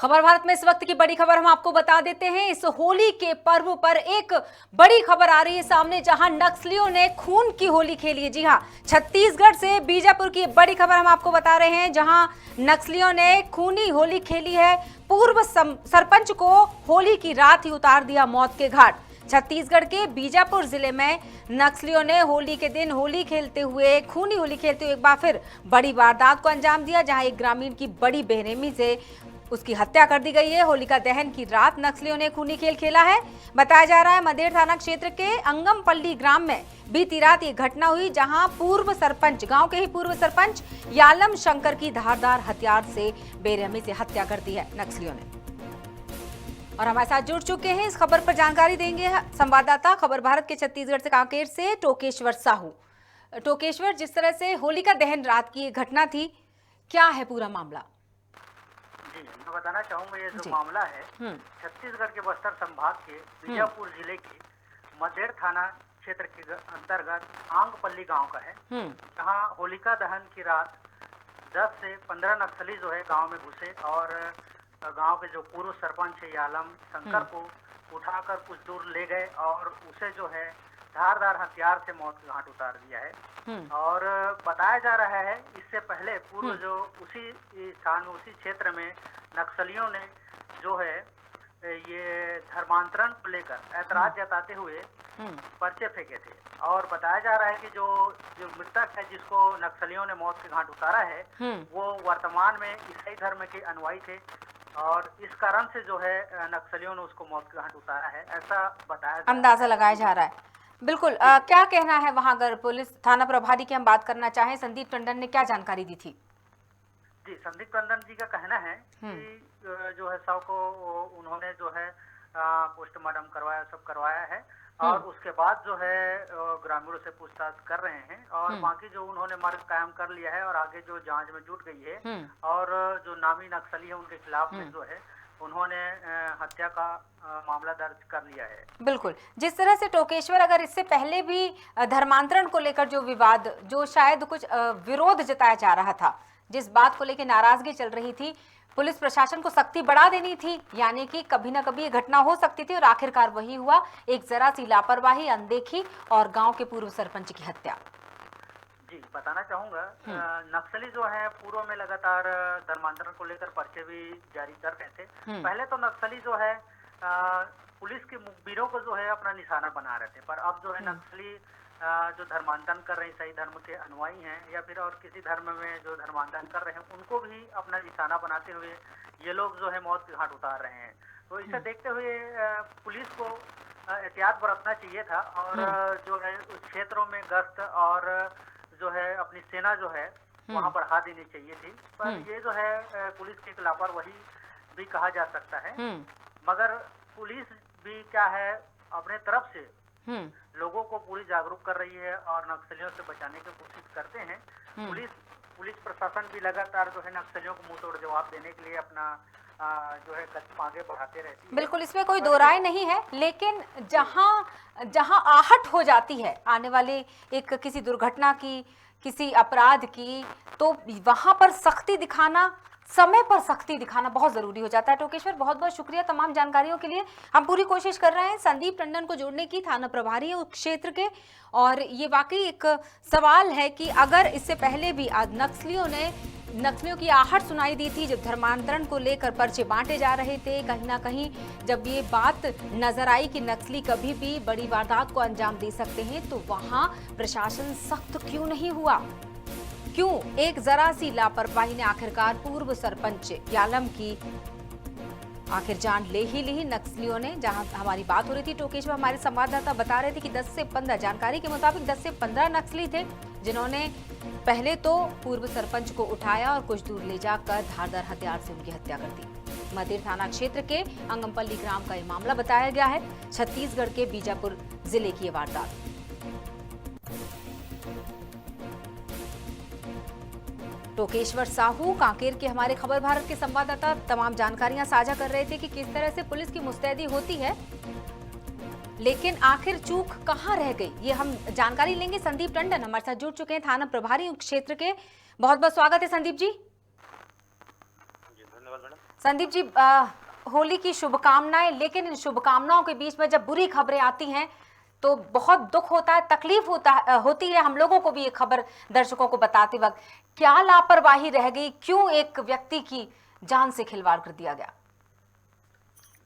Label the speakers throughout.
Speaker 1: खबर भारत में इस वक्त की बड़ी खबर हम आपको बता देते हैं। इस होली के पर्व पर एक बड़ी खबर आ रही है सामने, जहां नक्सलियों ने खून की होली खेली है। जी हां, छत्तीसगढ़ से बीजापुर की बड़ी खबर हम आपको बता रहे हैं, जहां नक्सलियों ने खूनी होली खेली है। पूर्व सरपंच को होली की रात ही उतार दिया मौत के घाट। छत्तीसगढ़ के बीजापुर जिले में नक्सलियों ने होली के दिन होली खेलते हुए, खूनी होली खेलते हुए एक बार फिर बड़ी वारदात को अंजाम दिया, जहां एक ग्रामीण की बड़ी बेरहमी से उसकी हत्या कर दी गई है। होलिका दहन की रात नक्सलियों ने खूनी खेल खेला है। बताया जा रहा है मदेर थाना क्षेत्र के अंगमपल्ली ग्राम में बीती रात ये घटना हुई, जहां पूर्व सरपंच, गांव के ही पूर्व सरपंच यालम शंकर की धारदार हथियार से बेरहमी से हत्या कर दी है नक्सलियों ने। और हमारे साथ जुड़ चुके हैं, इस खबर पर जानकारी देंगे संवाददाता खबर भारत के छत्तीसगढ़ से कांकेर से टोकेश्वर साहू। टोकेश्वर, जिस तरह से होलिका दहन रात की घटना थी, क्या है पूरा मामला?
Speaker 2: जी, मैं बताना चाहूंगा ये जो मामला है छत्तीसगढ़ के बस्तर संभाग के बीजापुर जिले के मदेर थाना क्षेत्र के अंतर्गत आंगपल्ली गांव का है, जहां होलिका दहन की रात 10 से 15 नक्सली जो है गांव में घुसे और गांव के जो पूर्व सरपंच है यालम शंकर को उठाकर कुछ दूर ले गए और उसे जो है धारदार हथियार से मौत के घाट उतार दिया है। और बताया जा रहा है इससे पहले पूर्व जो उसी स्थान में, उसी क्षेत्र में नक्सलियों ने जो है ये धर्मांतरण को लेकर ऐतराज जताते हुए पर्चे फेंके थे। और बताया जा रहा है कि जो मृतक है, जिसको नक्सलियों ने मौत के घाट उतारा है, वो वर्तमान में ईसाई धर्म के अनुयायी थे और इस कारण से जो है नक्सलियों ने उसको मौत के घाट उतारा है, ऐसा बताया
Speaker 1: अंदाजा लगाया जा रहा है। बिल्कुल, क्या कहना है वहां? अगर पुलिस थाना प्रभारी की हम बात करना चाहें, संदीप टंडन ने क्या जानकारी दी थी?
Speaker 2: जी, संदीप टंडन जी का कहना है कि जो है शव को उन्होंने जो है पोस्टमार्टम करवाया, सब करवाया है और उसके बाद जो है ग्रामीणों से पूछताछ कर रहे हैं और बाकी जो उन्होंने मार्ग कायम कर लिया है और आगे जो जांच में जुट गई है और जो नामी नक्सली है उनके खिलाफ में जो है उन्होंने हत्या का मामला दर्ज कर लिया है।
Speaker 1: बिल्कुल, जिस तरह से टोकेश्वर, अगर इससे पहले भी धर्मांतरण को लेकर जो विवाद, जो शायद कुछ विरोध जताया जा रहा था, जिस बात को लेकर नाराजगी चल रही थी, पुलिस प्रशासन को सख्ती बढ़ा देनी थी, यानी कि कभी ना कभी ये घटना हो सकती थी और आखिरकार वही हुआ, एक जरा सी लापरवाही, अनदेखी और गांव के पूर्व सरपंच की हत्या।
Speaker 2: जी, बताना चाहूंगा नक्सली जो है पूर्व में लगातार धर्मांतरण को लेकर पर्चे भी जारी कर रहे थे। पहले तो नक्सली जो है पुलिस के मुखबिरों को जो है अपना निशाना बना रहे थे, पर अब जो है नक्सली जो धर्मांतरण कर रहे हैं, सही धर्म के अनुयायी हैं या फिर और किसी धर्म में जो धर्मांतरण कर रहे हैं, उनको भी अपना निशाना बनाते हुए ये लोग जो है मौत के घाट उतार रहे हैं। तो इसे देखते हुए पुलिस को एहतियात बरतना चाहिए था और जो है उस क्षेत्रों में गश्त और जो है अपनी सेना जो है वहां बढ़ा देनी चाहिए थी, पर ये जो है पुलिस की लापरवाही भी कहा जा सकता है। मगर पुलिस भी क्या है अपने तरफ से लोगों को पूरी जागरूक कर रही है और नक्सलियों से बचाने की कोशिश करते हैं। पुलिस प्रशासन भी लगातार जो है नक्सलियों को मुंह तोड़ जवाब देने के लिए अपना जो है कदम आगे बढ़ाते रहती है।
Speaker 1: बिल्कुल, इसमें कोई दो राय नहीं है, लेकिन जहां आहट हो जाती है आने वाले एक किसी दुर्घटना की, किसी अपराध की, तो वहां पर सख्ती दिखाना, समय पर सख्ती दिखाना बहुत जरूरी हो जाता है। टोकेश्वर, बहुत बहुत शुक्रिया तमाम जानकारियों के लिए। हम पूरी कोशिश कर रहे हैं संदीप टंडन को जोड़ने की, थाना प्रभारी है उस क्षेत्र के, और ये वाकई एक सवाल है कि अगर इससे पहले भी नक्सलियों की आहट सुनाई दी थी जब धर्मांतरण को लेकर पर्चे बांटे जा रहे थे, कहीं ना कहीं जब ये बात नजर आई कि नक्सली कभी भी बड़ी वारदात को अंजाम दे सकते हैं, तो वहां प्रशासन सख्त क्यों नहीं हुआ? क्यों एक जरा सी लापरवाही ने आखिरकार पूर्व सरपंच यालम की आखिर जान ले ही ली? नक्सलियों ने, जहां हमारी बात हो रही थी, टोकेश्वर हमारे संवाददाता बता रहे थे कि 10 से 15, जानकारी के मुताबिक 10 से 15 नक्सली थे, जिन्होंने पहले तो पूर्व सरपंच को उठाया और कुछ दूर ले जाकर धारदार हथियार से उनकी हत्या कर दी। मदेर थाना क्षेत्र के अंगमपल्ली ग्राम का ये मामला बताया गया है। छत्तीसगढ़ के बीजापुर जिले की ये वारदात। टोकेश्वर साहू, कांकेर के हमारे खबर भारत के संवाददाता, तमाम जानकारियां साझा कर रहे थे कि किस तरह से पुलिस की मुस्तैदी होती है, लेकिन आखिर चूक कहां रह गई, ये हम जानकारी लेंगे। संदीप टंडन हमारे साथ जुड़ चुके हैं, थाना प्रभारी क्षेत्र के। बहुत बहुत स्वागत है संदीप जी।
Speaker 2: धन्यवाद मैडम।
Speaker 1: संदीप जी, होली की शुभकामनाएं, लेकिन इन शुभकामनाओं के बीच में जब बुरी खबरें आती हैं तो बहुत दुख होता है, तकलीफ होती है हम लोगों को भी ये खबर दर्शकों को बताते वक्त। क्या लापरवाही रह गई, क्यों एक व्यक्ति की जान से खिलवाड़ कर दिया गया?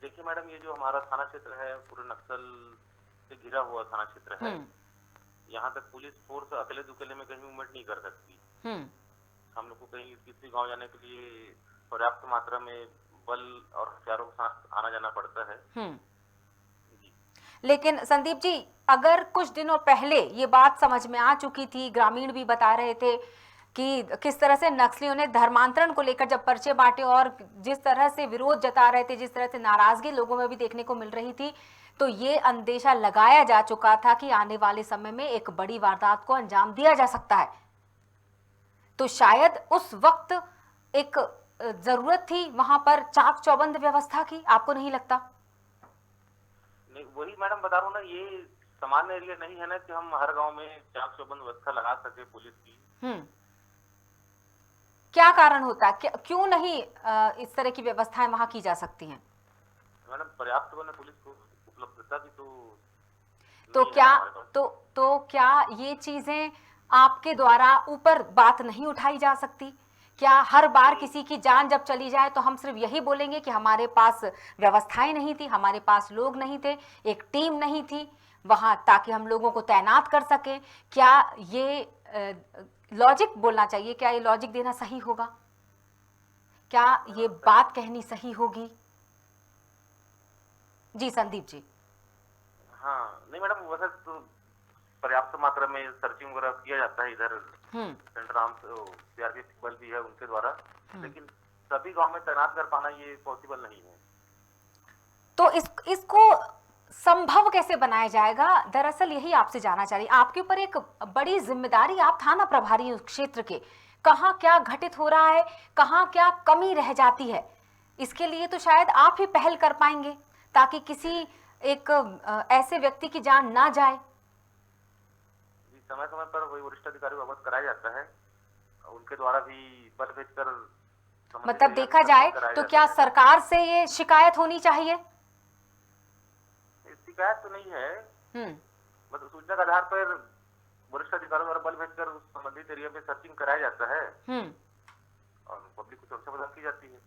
Speaker 3: देखिए मैडम, ये जो हमारा थाना क्षेत्र है पूरे नक्सल से घिरा हुआ थाना क्षेत्र है। यहाँ तक पुलिस फोर्स अकेले दुकेले में कहीं मूवमेंट नहीं कर सकती। हम लोग को कहीं किसी गांव जाने के लिए पर्याप्त मात्रा में बल और हथियारों के साथ आना जाना पड़ता है।
Speaker 1: लेकिन संदीप जी, अगर कुछ दिनों पहले ये बात समझ में आ चुकी थी, ग्रामीण भी बता रहे थे कि किस तरह से नक्सलियों ने धर्मांतरण को लेकर जब पर्चे बांटे और जिस तरह से विरोध जता रहे थे, जिस तरह से नाराजगी लोगों में भी देखने को मिल रही थी, तो ये अंदेशा लगाया जा चुका था कि आने वाले समय में एक बड़ी वारदात को अंजाम दिया जा सकता है। तो शायद उस वक्त एक जरूरत थी वहां पर चाक चौबंद व्यवस्था की, आपको नहीं लगता?
Speaker 3: नहीं, वही मैडम बता रहा हूँ ना, ये सामान्य एरिया नहीं है ना कि हम हर गांव में चाक चौबंद व्यवस्था लगा सके पुलिस की।
Speaker 1: क्या कारण होता है, क्यों नहीं इस तरह की व्यवस्थाएं वहां की जा सकती हैं?
Speaker 3: मैडम, पर्याप्त बने पुलिस को उपलब्धता की
Speaker 1: तो क्या ये चीजें आपके द्वारा ऊपर बात नहीं उठाई जा सकती? क्या हर बार किसी की जान जब चली जाए तो हम सिर्फ यही बोलेंगे कि हमारे पास व्यवस्थाएं नहीं थी, हमारे पास लोग नहीं थे, एक टीम नहीं थी वहां ताकि हम लोगों को तैनात कर सके? क्या ये लॉजिक बोलना चाहिए? क्या ये लॉजिक देना सही होगा? क्या ये बात कहनी सही होगी? जी संदीप जी।
Speaker 3: हाँ, नहीं मैडम, वैसे तो पर्याप्त मात्रा में सर्चिंग वगैरह किया जाता है इधर। सेंट्रल आर्म्स सीआरपीएफ बल भी है उनके द्वारा, लेकिन सभी गांव में तैनात कर पाना ये पॉसिबल नहीं है।
Speaker 1: तो इसको संभव कैसे बनाया जाएगा? दरअसल यही आपसे जानना चाह रही। आपके ऊपर एक बड़ी जिम्मेदारी, आप थाना प्रभारी उस क्षेत्र के, कहाँ क्या घटित हो रहा है, कहाँ क्या कमी रह जाती है, इसके लिए तो शायद आप ही पहल कर पाएंगे ताकि किसी एक ऐसे व्यक्ति की जान ना जाए।
Speaker 3: समय समय पर वही वरिष्ठ अधिकारी को अवगत कराया जाता है, उनके द्वारा भी बल भेजकर।
Speaker 1: मतलब देखा जाए तो क्या सरकार से ये शिकायत होनी चाहिए?
Speaker 3: शिकायत तो नहीं है, मतलब सूचना के आधार पर वरिष्ठ अधिकारियों द्वारा बल भेजकर उस संबंधित एरिया में सर्चिंग कराया जाता है और पब्लिक को सुरक्षा प्रदान की जाती है।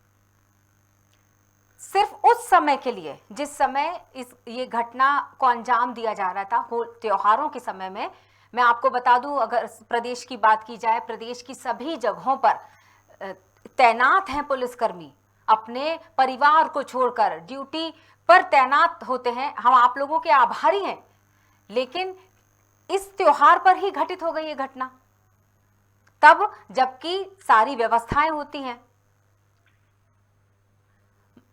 Speaker 1: सिर्फ उस समय के लिए जिस समय ये घटना को अंजाम दिया जा रहा था, त्योहारों के समय में, मैं आपको बता दूं, अगर प्रदेश की बात की जाए, प्रदेश की सभी जगहों पर तैनात हैं पुलिसकर्मी, अपने परिवार को छोड़कर ड्यूटी पर तैनात होते हैं। हम आप लोगों के आभारी हैं, लेकिन इस त्योहार पर ही घटित हो गई ये घटना, तब जबकि सारी व्यवस्थाएं होती हैं।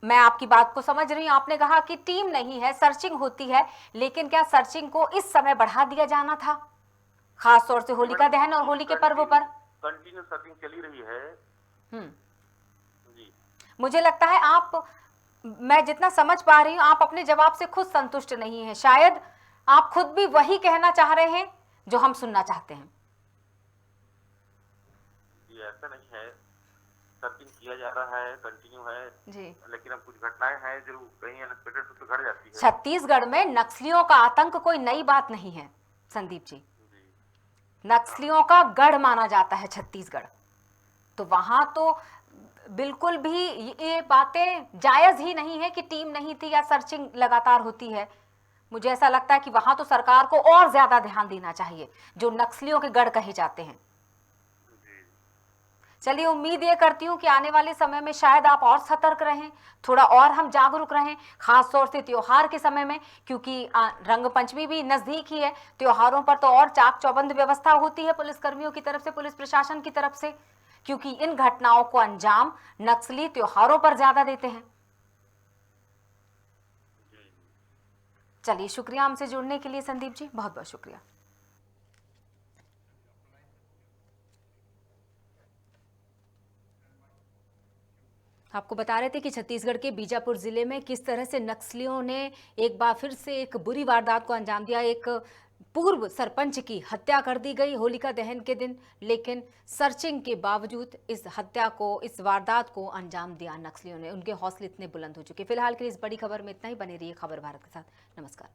Speaker 1: मैं आपकी बात को समझ रही हूं, आपने कहा कि टीम नहीं है, सर्चिंग होती है, लेकिन क्या सर्चिंग को इस समय बढ़ा दिया जाना था, खास तौर से होलिका दहन और होली के पर्व पर?
Speaker 3: कंटिन्यू सर्चिंग चली रही है। जी।
Speaker 1: मुझे लगता है मैं जितना समझ पा रही हूँ, आप अपने जवाब से खुद संतुष्ट नहीं हैं। शायद आप खुद भी वही कहना चाह रहे हैं जो हम सुनना चाहते हैं।
Speaker 3: जी, ऐसा नहीं है, सर्चिंग किया जा रहा है, कंटिन्यू है
Speaker 1: जी,
Speaker 3: लेकिन अब कुछ घटनाएं हैं जो कहीं अनएक्सपेक्टेड रूप से घट जाती है।
Speaker 1: छत्तीसगढ़ में नक्सलियों का आतंक कोई नई बात नहीं है संदीप जी। नक्सलियों का गढ़ माना जाता है छत्तीसगढ़, तो वहां तो बिल्कुल भी ये बातें जायज ही नहीं है कि टीम नहीं थी या सर्चिंग लगातार होती है। मुझे ऐसा लगता है कि वहां तो सरकार को और ज्यादा ध्यान देना चाहिए जो नक्सलियों के गढ़ कहे जाते हैं। चलिए, उम्मीद ये करती हूँ कि आने वाले समय में शायद आप और सतर्क रहें, थोड़ा और हम जागरूक रहें, खास तौर से त्योहार के समय में, क्योंकि रंग पंचमी भी नजदीक ही है। त्योहारों पर तो और चाक चौबंद व्यवस्था होती है पुलिसकर्मियों की तरफ से, पुलिस प्रशासन की तरफ से, क्योंकि इन घटनाओं को अंजाम नक्सली त्योहारों पर ज्यादा देते हैं। चलिए, शुक्रिया हमसे जुड़ने के लिए संदीप जी, बहुत बहुत शुक्रिया। आपको बता रहे थे कि छत्तीसगढ़ के बीजापुर जिले में किस तरह से नक्सलियों ने एक बार फिर से एक बुरी वारदात को अंजाम दिया। एक पूर्व सरपंच की हत्या कर दी गई होलिका दहन के दिन, लेकिन सर्चिंग के बावजूद इस हत्या को, इस वारदात को अंजाम दिया नक्सलियों ने। उनके हौसले इतने बुलंद हो चुके। फिलहाल के लिए इस बड़ी खबर में इतना ही। बने रहिए खबर भारत के साथ। नमस्कार।